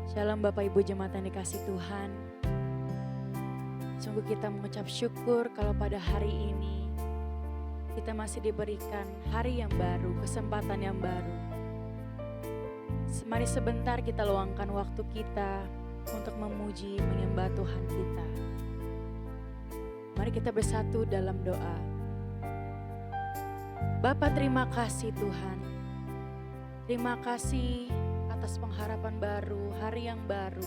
Shalom Bapak Ibu Jemaat yang dikasih Tuhan. Sungguh kita mengucap syukur kalau pada hari ini kita masih diberikan hari yang baru, kesempatan yang baru. Mari sebentar kita luangkan waktu kita untuk memuji, menyembah Tuhan kita. Mari kita bersatu dalam doa. Bapa, terima kasih Tuhan. Terima kasih atas pengharapan baru, hari yang baru.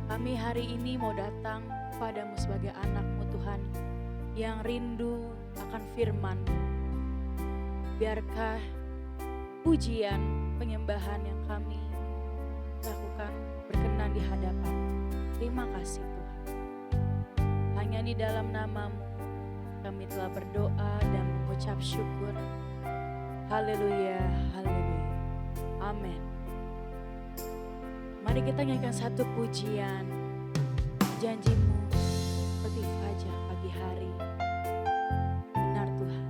Kami hari ini mau datang padamu sebagai anak-Mu Tuhan yang rindu akan firman-Mu. Biarkah pujian, penyembahan yang kami lakukan berkenan di hadapan. Terima kasih Tuhan. Hanya di dalam nama-Mu kami telah berdoa dan mengucap syukur. Haleluya, haleluya. Amin. Mari kita nyanyikan satu pujian. Janji-Mu seperti fajar pagi hari. Benar Tuhan.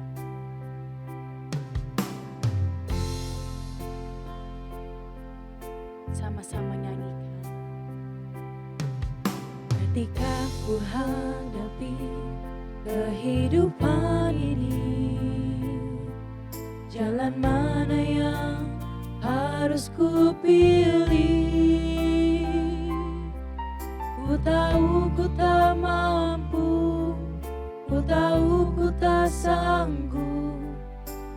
Sama-sama nyanyikan. Ketika ku hadapi kehidupan ini, jalan mana yang harus ku pilih? Ku tahu ku tak mampu, ku tahu ku tak sanggup.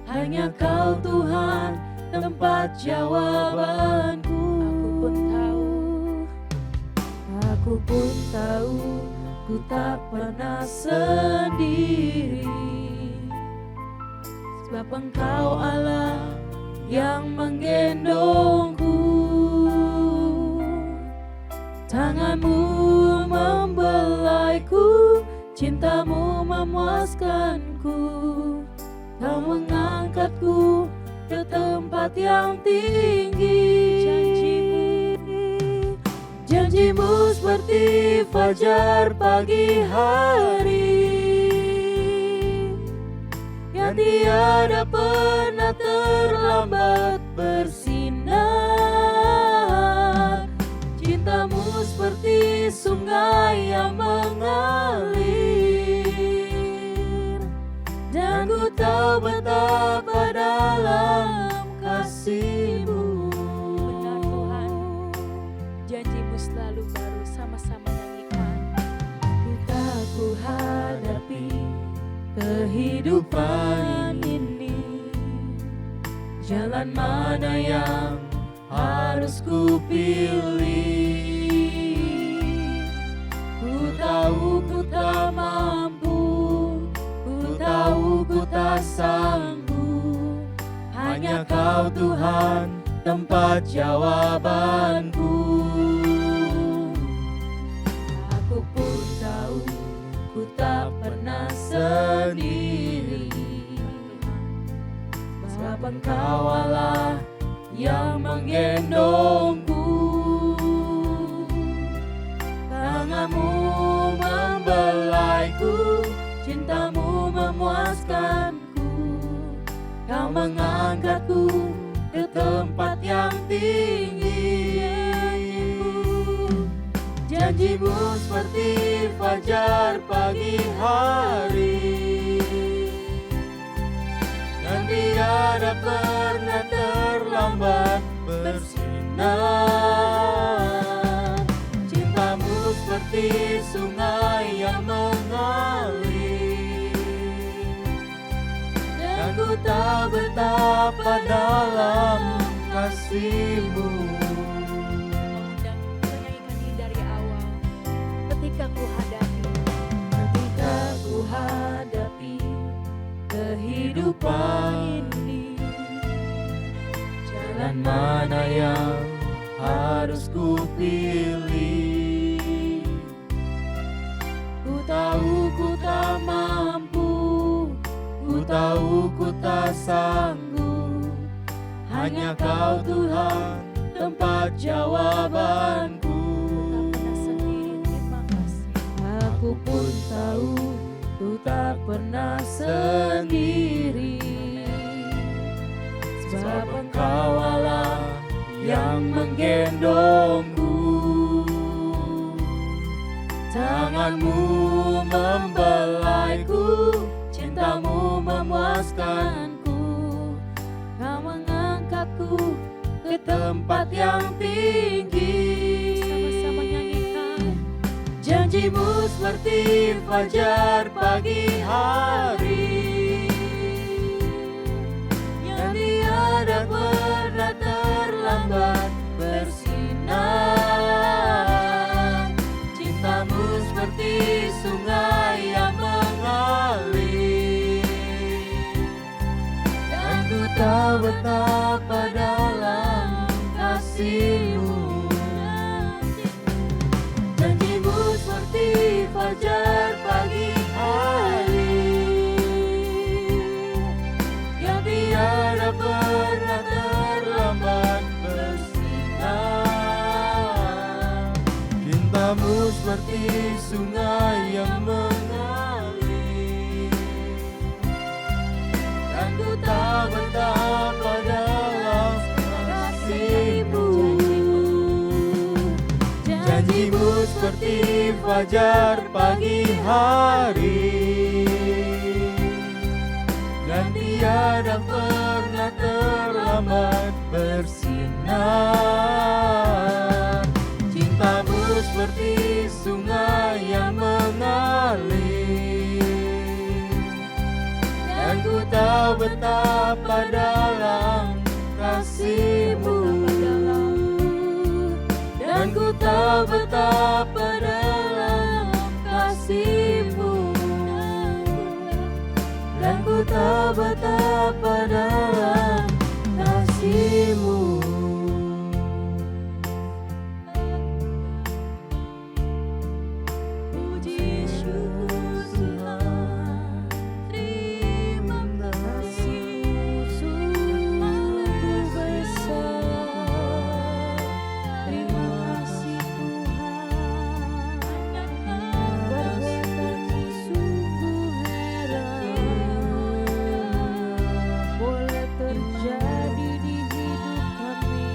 Hanya Kau Tuhan tempat jawabanku. Aku pun tahu ku tak pernah sendiri, sebab Engkau Allah yang menggendongku. Tangan-Mu membelaiku, cinta-Mu memuaskanku. Kau mengangkatku ke tempat yang tinggi. Janji-Mu seperti fajar pagi hari, yang tiada pernah terlambat bersinar. Cinta-Mu seperti sungai yang mengalir, dan ku tahu betapa dalam kasih-Mu. Benar Tuhan, janji-Mu selalu baru. Sama-sama nyanyikan. Ketika ku hadapi kehidupan ini, jalan mana yang harus ku pilih? Ku tahu ku tak mampu, ku tahu ku tak sanggup. Hanya Kau Tuhan tempat jawabanku. Aku pun tahu ku tak pernah sendiri, sebab Engkau Allah yang menggendongku. Tangan-Mu membelaiku, cinta-Mu memuaskanku. Kau mengangkatku ke tempat yang tinggi. Janji-Mu seperti fajar pagi hari, dan tiada pernah terlambat bersinar. Cinta-Mu seperti sungai yang mengalir, dan ku tahu betapa dalam kasih-Mu. Ketika ku hadapi kehidupan ini, jalan mana yang harus ku pilih? Ku tahu ku tak mampu, ku tahu ku tak sanggup. Hanya Kau Tuhan tempat jawabanku. Aku pun tahu ku tak pernah sendiri, sebab Engkau Allah yang menggendong Firman-Mu membelaiku, cinta-Mu memuaskanku. Kau mengangkatku ke tempat yang tinggi. Sama-sama nyanyikan. Janji-Mu seperti fajar pagi hari, yang tiada pernah terlambat bersinar. Cinta-Mu seperti sungai yang mengalir, dan ku tahu betapa dalam kasih-Mu. Janji-Mu seperti fajar pagi hari, yang tiada pernah terlambat bersinar. Cinta-Mu seperti sungai yang mengalir, dan ku tahu betapa dalam kasih-Mu. Janji-Mu seperti fajar pagi hari, dan tiada pernah terlambat bersinar. Cinta-Mu seperti sungai yang mengalir, dan ku tahu betapa dalam kasih-Mu. Dan ku tahu betapa dalam kasih-Mu. Dan ku tahu betapa dalam kasih-Mu. Puji syukur Tuhan, terima kasih sungguh besar. Terima kasih Tuhan, perbuatan-Mu sungguh heran, boleh terjadi di hidup kami.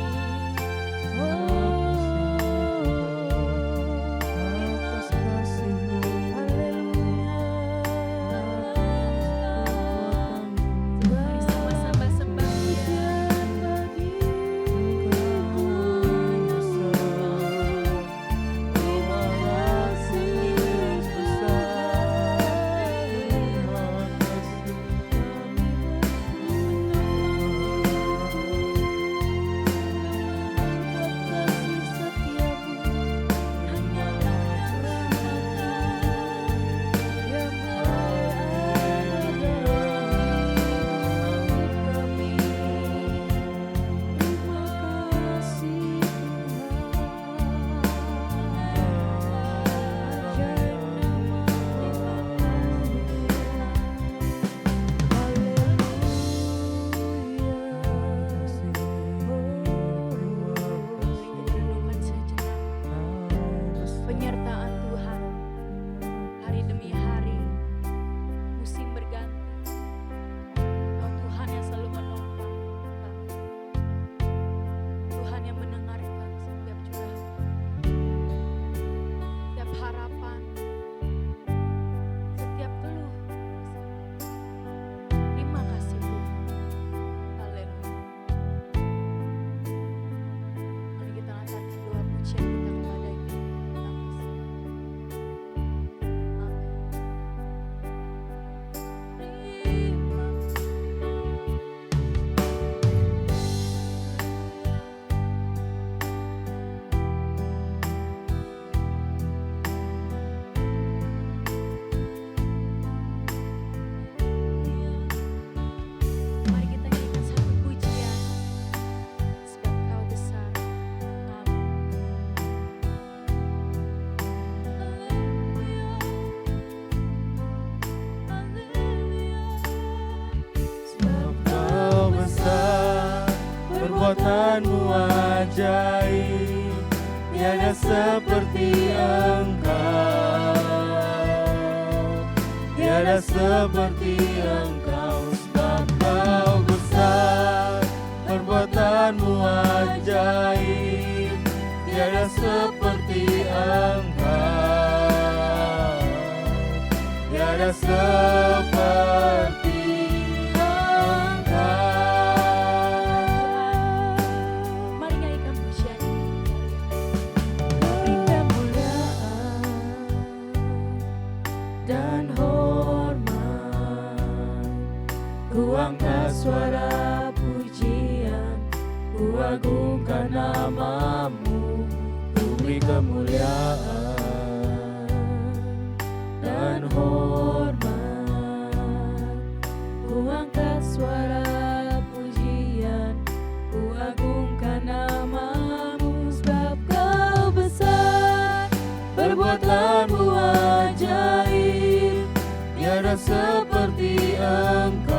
Atas kasih-Mu, haleluya. Mari sama-sama sembah Dia. Renungkan sejenak penyertaan Tuhan hari demi hari, musim berganti. Kau Tuhan yang selalu menopang kami, Tuhan yang mendengarkan setiap curahan, setiap harapan, setiap keluh. Terima kasih Tuhan. Haleluya. Mari kita lantarkan doa pujian kita kepada-Nya. Terima kasih. Mari kita nyanyikan satu pujian, sebab Kau besar. Sebab Kau besar, perbuatan-Mu ajaib, tiada seperti Engkau, tiada seperti Engkau. Sebab Kau besar, perbuatan-Mu ajaib, tiada seperti Engkau. ku angkat suara pujian, ku agungkan namamu, ku beri kemuliaan dan hormat. Ku angkat suara pujian, ku agungkan namamu, sebab kau besar, perbuatanmu ajaib, tiada seperti Engkau,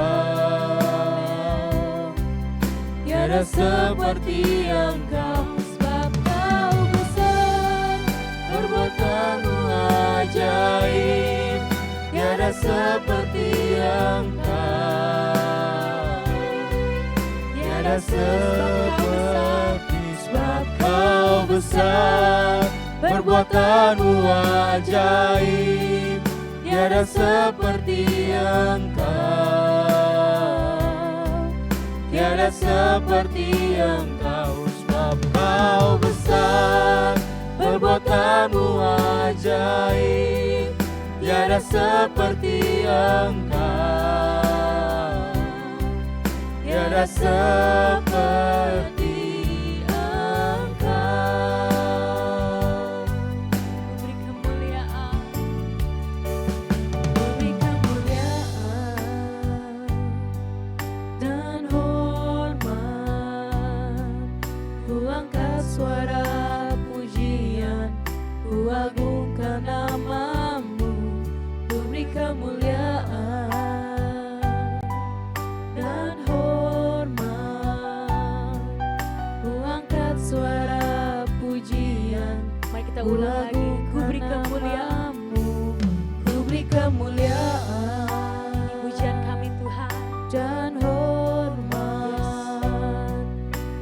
tiada seperti Engkau, sebab kau besar, perbuatanmu ajaib, tiada seperti Engkau, tiada seperti, sebab kau besar, perbuatanmu ajaib, tiada seperti Engkau, tiada seperti Engkau, sebab kau besar, perbuatanmu ajaib, tiada seperti Engkau, tiada seperti ulang lagi. Ku beri kemuliaan-Mu, ku beri kemuliaan, pujian kami Tuhan dan hormat.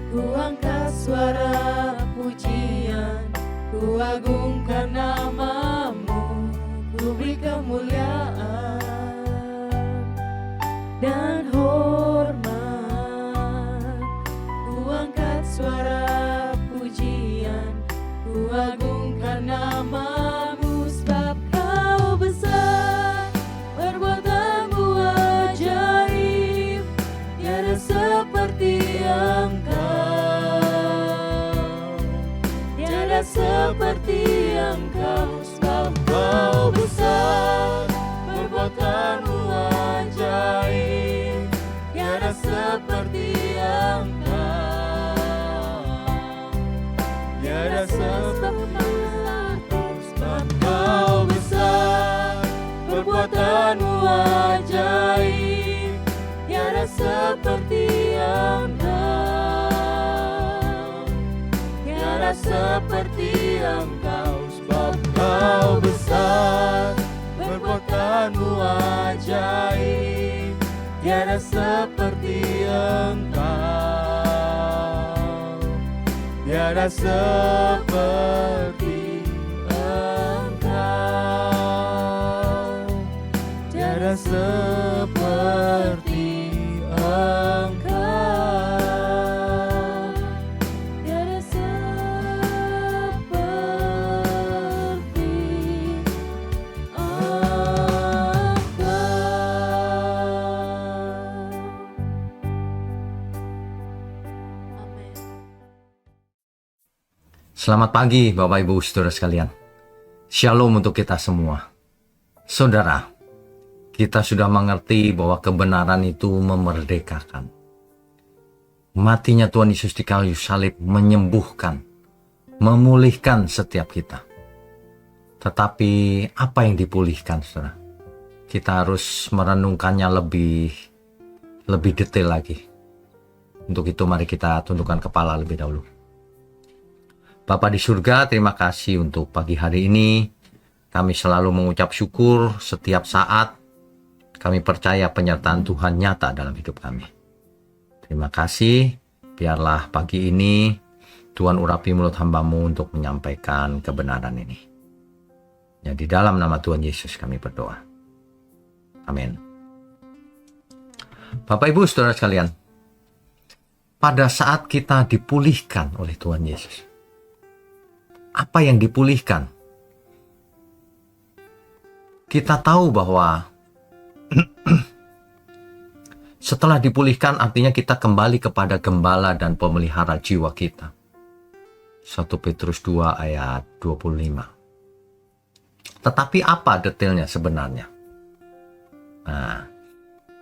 Ku angkat suara pujian, ku agungkan namamu, ku beri kemuliaan dan hormat. Ku angkat suara pujian, ku agungkan namamu, sebab kau besar, perbuatanmu ajaib, tiada seperti Engkau, tiada seperti Engkau, sebab kau besar, perbuatanmu ajaib, tiada seperti Engkau, tiada seperti Engkau, sebab kau besar, perbuatanmu ajaib, tiada seperti Engkau, tiada seperti Engkau, sebab kau besar, perbuatanmu ajaib, tiada seperti Engkau, tiada seperti Engkau, tiada seperti Engkau, tiada seperti Amin. Selamat pagi Bapak Ibu Saudara sekalian. Shalom untuk kita semua. Saudara, kita sudah mengerti bahwa kebenaran itu memerdekakan. Matinya Tuhan Yesus di kayu salib menyembuhkan, memulihkan setiap kita. Tetapi apa yang dipulihkan, saudara? Kita harus merenungkannya lebih detail lagi. Untuk itu mari kita tundukkan kepala lebih dahulu. Bapa di surga, terima kasih untuk pagi hari ini. Kami selalu mengucap syukur setiap saat. Kami percaya penyertaan Tuhan nyata dalam hidup kami. Terima kasih. Biarlah pagi ini Tuhan urapi mulut hamba-Mu untuk menyampaikan kebenaran ini. Ya, di dalam nama Tuhan Yesus kami berdoa. Amin. Bapak Ibu Saudara sekalian, pada saat kita dipulihkan oleh Tuhan Yesus, apa yang dipulihkan? Kita tahu bahwa Setelah dipulihkan artinya kita kembali kepada gembala dan pemelihara jiwa kita. 1 Petrus 2 ayat 25. Tetapi apa detailnya sebenarnya? Nah,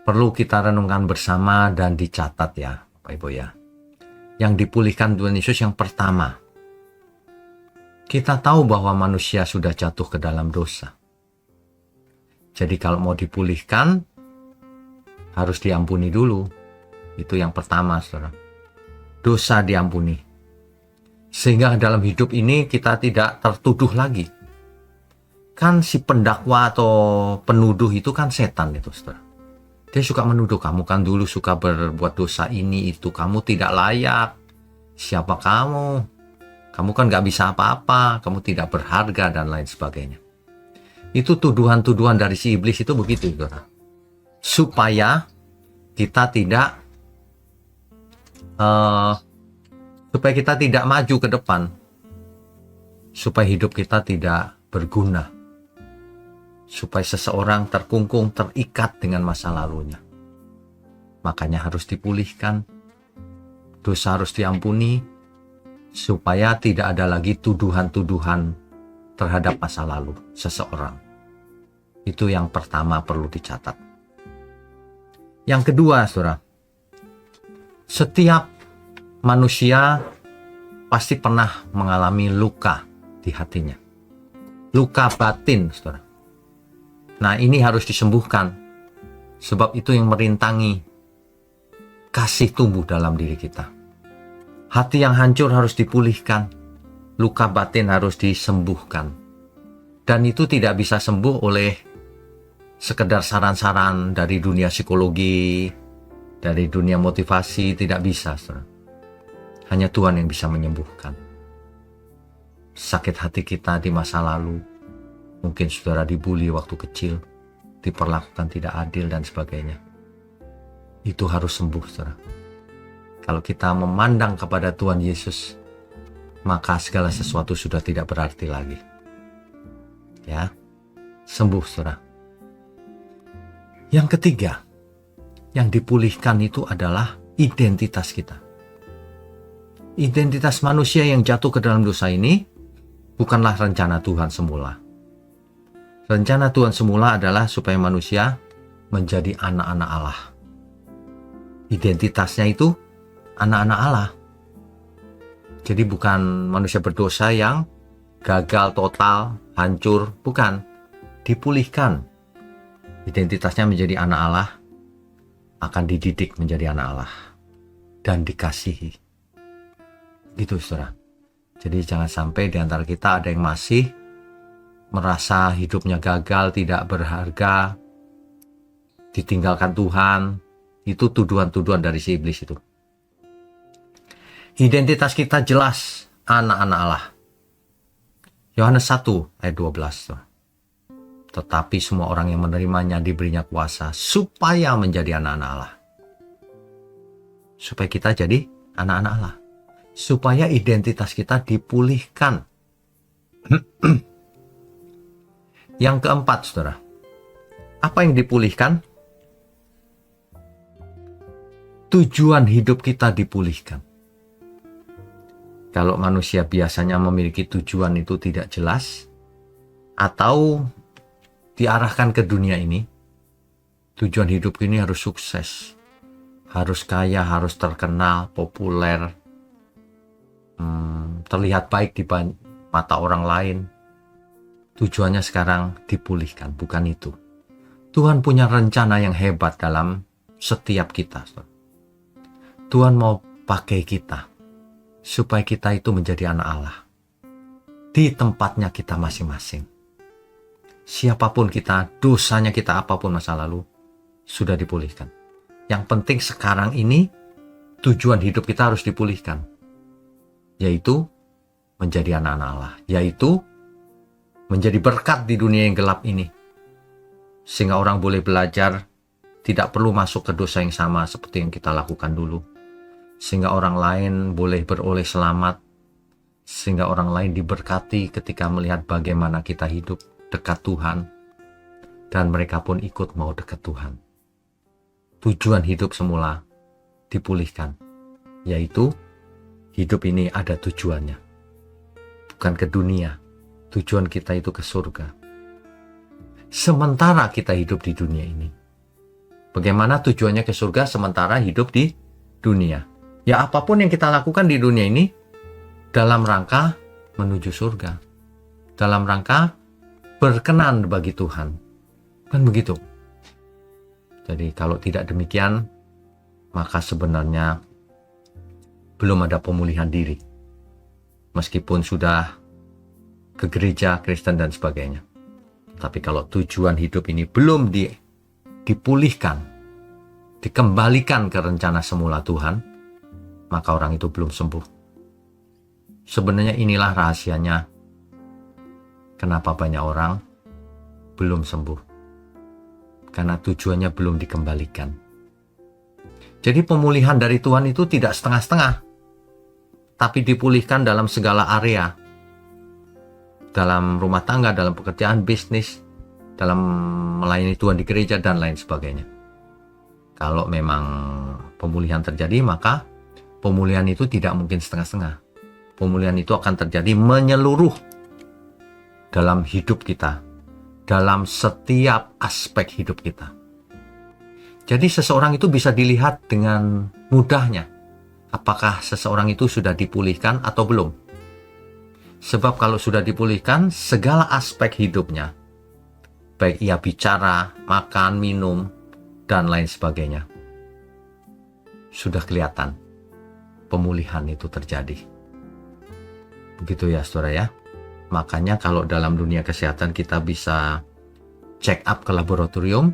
perlu kita renungkan bersama dan dicatat ya, Bapak Ibu ya. Yang dipulihkan Tuhan Yesus yang pertama, kita tahu bahwa manusia sudah jatuh ke dalam dosa. Jadi kalau mau dipulihkan, harus diampuni dulu. Itu yang pertama, saudara. Dosa diampuni. Sehingga dalam hidup ini kita tidak tertuduh lagi. Kan si pendakwa atau penuduh itu kan setan itu, saudara. Dia suka menuduh, kamu kan dulu suka berbuat dosa ini, itu. Kamu tidak layak. Siapa kamu? Kamu kan gak bisa apa-apa. Kamu tidak berharga dan lain sebagainya. Itu tuduhan-tuduhan dari si iblis itu begitu, saudara. Supaya kita tidak maju ke depan. Supaya hidup kita tidak berguna. Supaya seseorang terkungkung, terikat dengan masa lalunya. Makanya harus dipulihkan. Dosa harus diampuni. Supaya tidak ada lagi tuduhan-tuduhan terhadap masa lalu seseorang. Itu yang pertama perlu dicatat. Yang kedua, saudara. Setiap manusia pasti pernah mengalami luka di hatinya. Luka batin, saudara. Nah, ini harus disembuhkan. Sebab itu yang merintangi kasih tumbuh dalam diri kita. Hati yang hancur harus dipulihkan. Luka batin harus disembuhkan. Dan itu tidak bisa sembuh oleh sekedar saran-saran dari dunia psikologi, dari dunia motivasi, tidak bisa, saudara. Hanya Tuhan yang bisa menyembuhkan. Sakit hati kita di masa lalu, mungkin saudara dibully waktu kecil, diperlakukan tidak adil dan sebagainya. Itu harus sembuh, saudara. Kalau kita memandang kepada Tuhan Yesus, maka segala sesuatu sudah tidak berarti lagi. Ya, sembuh, saudara. Yang ketiga, yang dipulihkan itu adalah identitas kita. Identitas manusia yang jatuh ke dalam dosa ini bukanlah rencana Tuhan semula. Rencana Tuhan semula adalah supaya manusia menjadi anak-anak Allah. Identitasnya itu anak-anak Allah. Jadi bukan manusia berdosa yang gagal total, hancur, bukan. Dipulihkan. Identitasnya menjadi anak Allah, akan dididik menjadi anak Allah dan dikasihi. Gitu, saudara. Jadi jangan sampai di antara kita ada yang masih merasa hidupnya gagal, tidak berharga, ditinggalkan Tuhan. Itu tuduhan-tuduhan dari si iblis itu. Identitas kita jelas anak-anak Allah. Yohanes 1 ayat 12. Tetapi semua orang yang menerimanya diberinya kuasa supaya menjadi anak-anak Allah. Supaya kita jadi anak-anak Allah. Supaya identitas kita dipulihkan. Yang keempat, saudara. Apa yang dipulihkan? Tujuan hidup kita dipulihkan. Kalau manusia biasanya memiliki tujuan itu tidak jelas, atau diarahkan ke dunia ini, tujuan hidup ini harus sukses, harus kaya, harus terkenal, populer, terlihat baik di mata orang lain. Tujuannya sekarang dipulihkan, bukan itu. Tuhan punya rencana yang hebat dalam setiap kita. Tuhan mau pakai kita supaya kita itu menjadi anak Allah di tempatnya kita masing-masing. Siapapun kita, dosanya kita apapun masa lalu, sudah dipulihkan. Yang penting sekarang ini, tujuan hidup kita harus dipulihkan. Yaitu, menjadi anak-anak Allah. Yaitu, menjadi berkat di dunia yang gelap ini. Sehingga orang boleh belajar, tidak perlu masuk ke dosa yang sama seperti yang kita lakukan dulu. Sehingga orang lain boleh beroleh selamat. Sehingga orang lain diberkati ketika melihat bagaimana kita hidup dekat Tuhan, dan mereka pun ikut mau dekat Tuhan. tujuan hidup semula dipulihkan, yaitu hidup ini ada tujuannya, bukan ke dunia. Tujuan kita itu ke surga. Sementara kita hidup di dunia ini, bagaimana tujuannya ke surga sementara hidup di dunia? Ya, apapun yang kita lakukan di dunia ini dalam rangka menuju surga, dalam rangka berkenan bagi Tuhan, kan begitu. Jadi kalau tidak demikian, maka sebenarnya belum ada pemulihan diri, meskipun sudah ke gereja Kristen dan sebagainya. Tapi kalau tujuan hidup ini belum dipulihkan, dikembalikan ke rencana semula Tuhan, maka orang itu belum sembuh. Sebenarnya inilah rahasianya kenapa banyak orang belum sembuh. Karena tujuannya belum dikembalikan. Jadi pemulihan dari Tuhan itu tidak setengah-setengah, tapi dipulihkan dalam segala area. Dalam rumah tangga, dalam pekerjaan, bisnis, dalam melayani Tuhan di gereja, dan lain sebagainya. Kalau memang pemulihan terjadi, maka pemulihan itu tidak mungkin setengah-setengah. Pemulihan itu akan terjadi menyeluruh dalam hidup kita, dalam setiap aspek hidup kita. Jadi seseorang itu bisa dilihat dengan mudahnya apakah seseorang itu sudah dipulihkan atau belum. Sebab kalau sudah dipulihkan, segala aspek hidupnya, baik ia bicara, makan, minum, dan lain sebagainya, sudah kelihatan pemulihan itu terjadi. Begitu ya saudara ya. Makanya kalau dalam dunia kesehatan kita bisa check up ke laboratorium.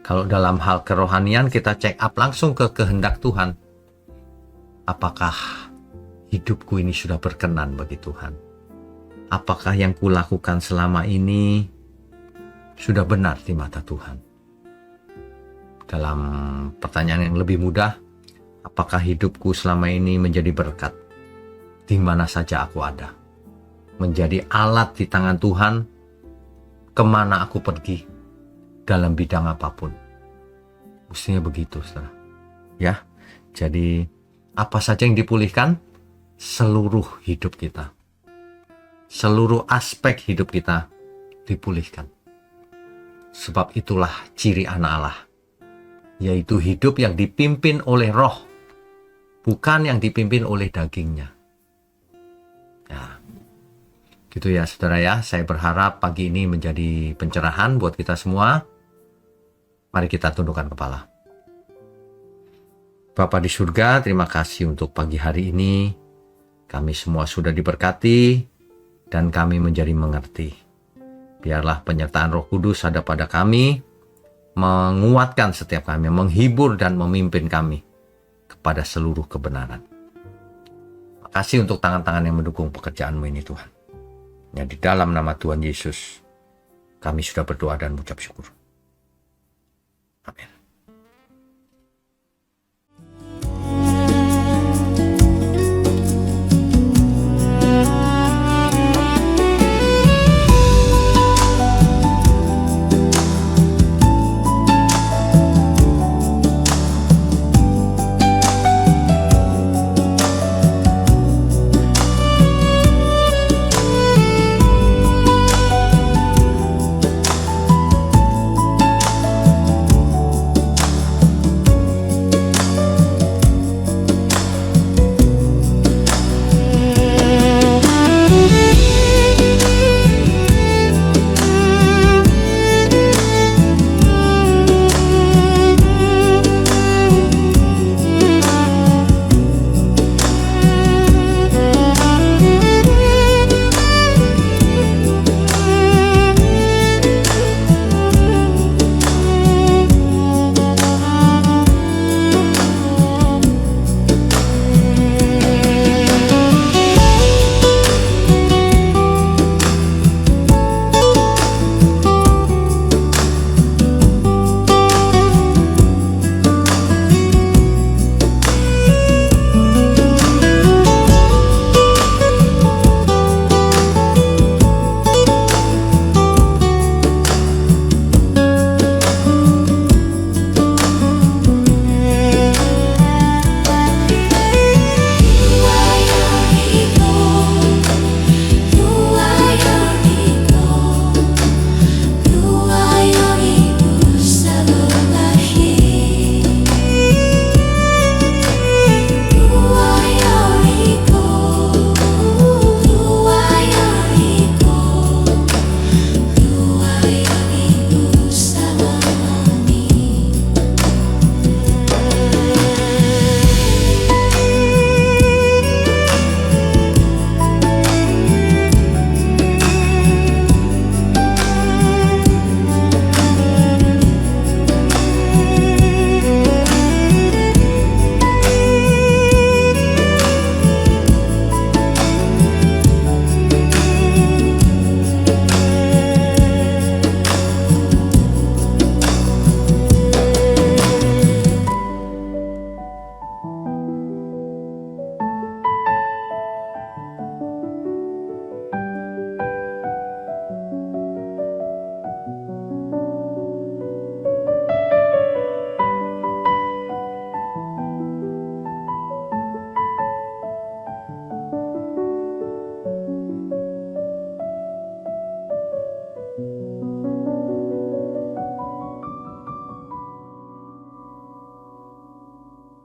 Kalau dalam hal kerohanian kita check up langsung ke kehendak Tuhan. Apakah hidupku ini sudah berkenan bagi Tuhan? Apakah yang kulakukan selama ini sudah benar di mata Tuhan? Dalam pertanyaan yang lebih mudah, apakah hidupku selama ini menjadi berkat di mana saja aku ada? Menjadi alat di tangan Tuhan kemana aku pergi dalam bidang apapun. Mestinya begitu, saudara. Ya, jadi apa saja yang dipulihkan? Seluruh hidup kita, seluruh aspek hidup kita dipulihkan. Sebab itulah ciri anak Allah, yaitu hidup yang dipimpin oleh Roh, bukan yang dipimpin oleh dagingnya. Ya, gitu ya saudara ya. Saya berharap pagi ini menjadi pencerahan buat kita semua. Mari kita tundukkan kepala. Bapa di surga, terima kasih untuk pagi hari ini. Kami semua sudah diberkati dan kami menjadi mengerti. Biarlah penyertaan Roh Kudus ada pada kami, menguatkan setiap kami, menghibur dan memimpin kami kepada seluruh kebenaran. Terima kasih untuk tangan-tangan yang mendukung pekerjaanmu ini Tuhan. Ya, di dalam nama Tuhan Yesus, kami sudah berdoa dan mengucap syukur.